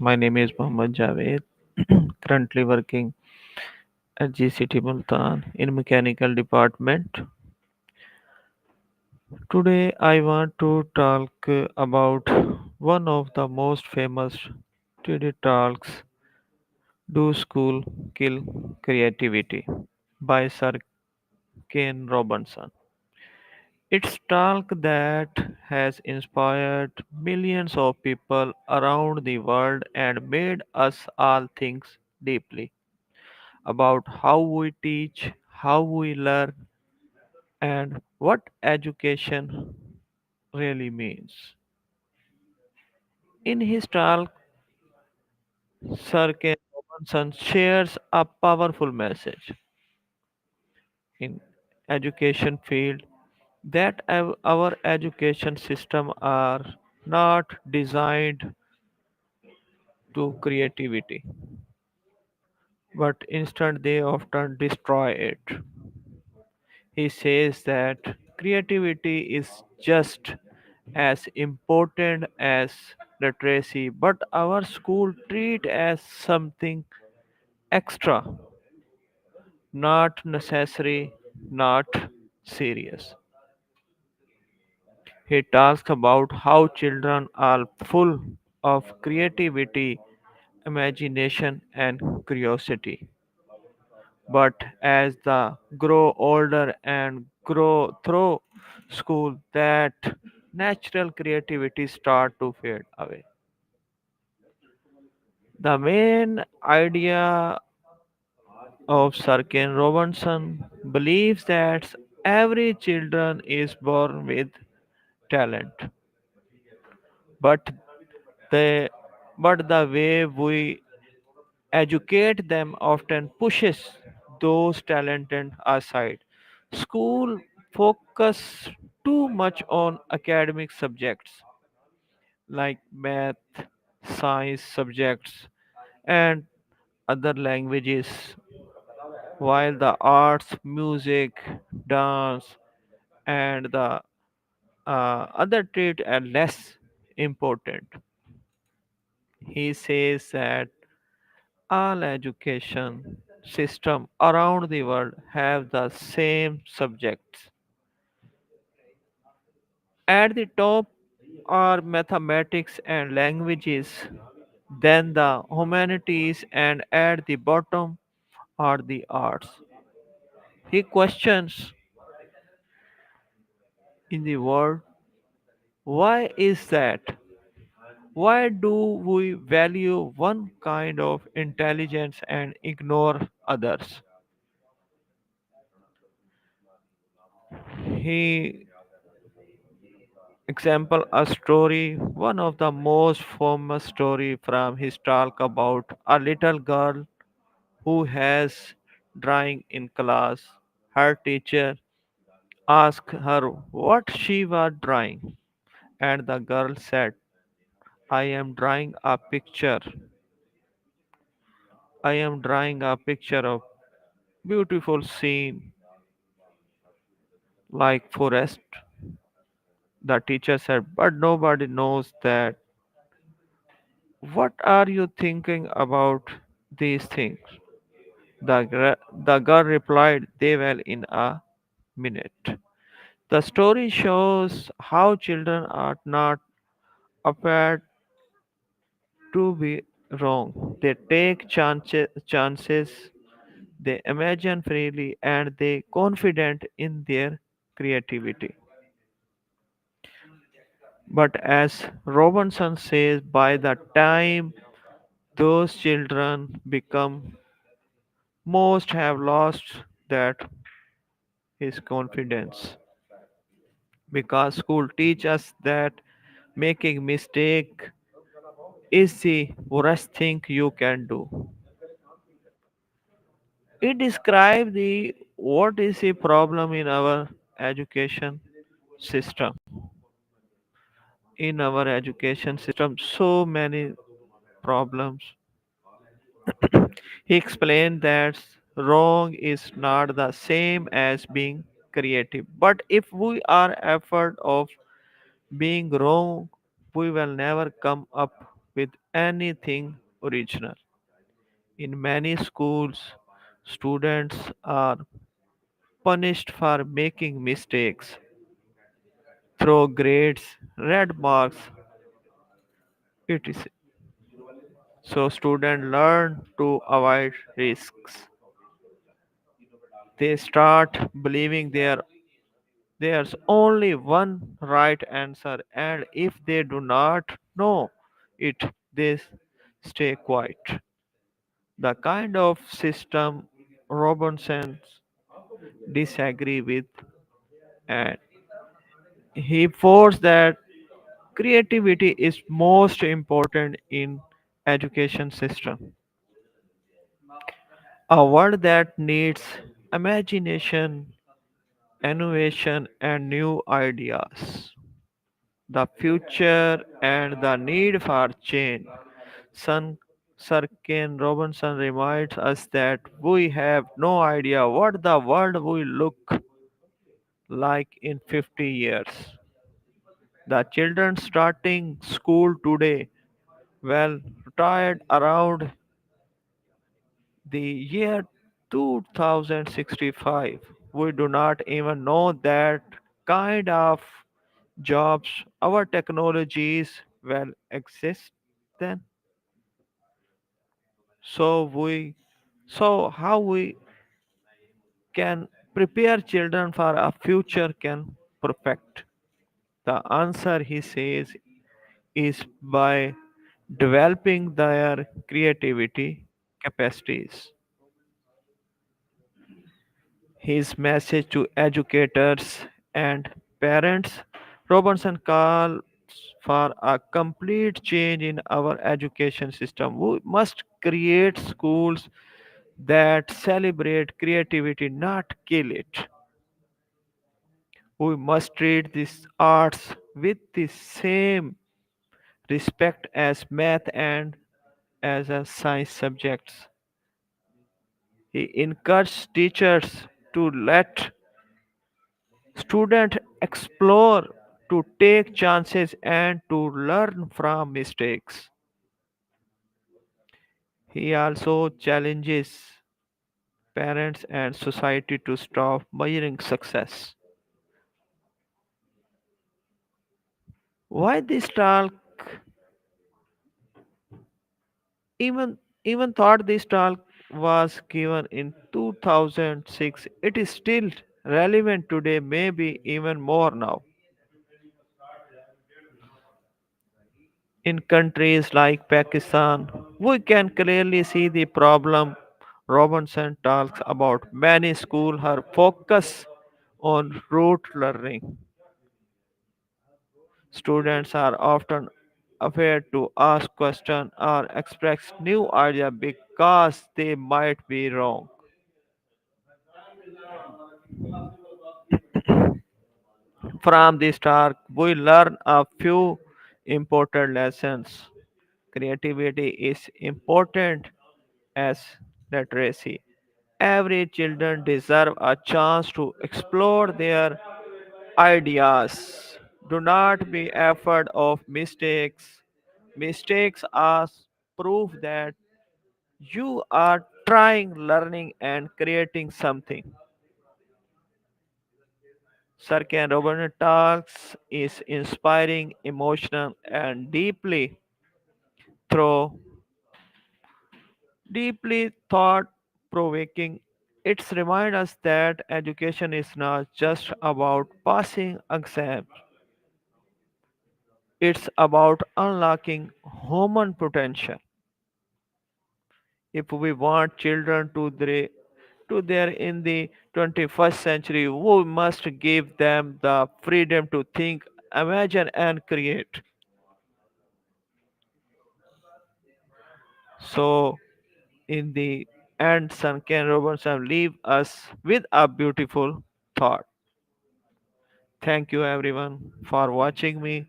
My name is Mohammad Javed, currently working at GCT Multan in mechanical department. Today I want to talk about one of the most famous TED talks, Do School Kill Creativity by Sir Ken Robinson. It's talk that has inspired millions of people around the world and made us all think deeply about how we teach, how we learn, and what education really means. In his talk, Sir Ken Robinson shares a powerful message in education field that our education system are not designed to creativity, but instead they often destroy it. He says that creativity is just as important as literacy, but our school treat as something extra, not necessary, not serious. He talks about how children are full of creativity, imagination, and curiosity. But as they grow older and grow through school, that natural creativity start to fade away. The main idea of Sir Ken Robinson believes that every children is born with talent, but the the way we educate them often pushes those talented aside. School focus too much on academic subjects like math, science subjects, and other languages, while the arts, music, dance, and the other treat are less important. He says that all education system around the world have the same subjects. At the top are mathematics and languages, then the humanities, and at the bottom are the arts. He questions in the world, why is that? Why do we value one kind of intelligence and ignore others? He example a story, one of the most famous story from his talk about a little girl who has drawing in class. Her teacher asked her what she was drawing, and the girl said, I am drawing a picture. I am drawing a picture of beautiful scene like forest. The teacher said, but nobody knows that. What are you thinking about these things? The girl replied, they will in a minute. The story shows how children are not afraid to be wrong. They take chances, they imagine freely, and they confident in their creativity. But as Robinson says, by the time those children become most have lost that his confidence because school teach us that making mistake is the worst thing you can do. It describes the what is the problem in our education system. In our education system, so many problems. He explained that wrong is not the same as being creative. But if we are afraid of being wrong, we will never come up with anything original. In many schools, students are punished for making mistakes through grades, red marks, etc. So students learn to avoid risks. They start believing there's only one right answer, and if they do not know it, they stay quiet. The kind of system Robinson disagree with, and he forced that creativity is most important in education system. A world that needs imagination, innovation, and new ideas. The future and the need for change. Son, Sir Ken Robinson reminds us that we have no idea what the world will look like in 50 years. The children starting school today, well, retired around the year 2065. We do not even know that kind of jobs our technologies will exist then. So we so how we can prepare children for a future can perfect. The answer he says is by developing their creativity capacities. His message to educators and parents, Robinson calls for a complete change in our education system. We must create schools that celebrate creativity, not kill it. We must treat these arts with the same respect as math and as a science subjects. He encouraged teachers to let students explore, to take chances, and to learn from mistakes. He also challenges parents and society to stop measuring success. Why this talk? Even thought this talk was given in 2006, it is still relevant today, maybe even more now. In countries like Pakistan, we can clearly see the problem. Robinson talks about many schools are focus on rote learning. Students are often afraid to ask questions or express new ideas because they might be wrong. From this talk, we learn a few important lessons. Creativity is important as literacy. Every children deserve a chance to explore their ideas. Do not be afraid of mistakes. Mistakes are proof that you are trying, learning, and creating something. Sir Ken Robinson talks is inspiring, emotional, and through deeply thought provoking. It's remind us that education is not just about passing exams. It's about unlocking human potential. If we want children to there in the 21st century, we must give them the freedom to think, imagine, and create. So, in the end, Sir Ken Robinson leave us with a beautiful thought. Thank you everyone for watching me.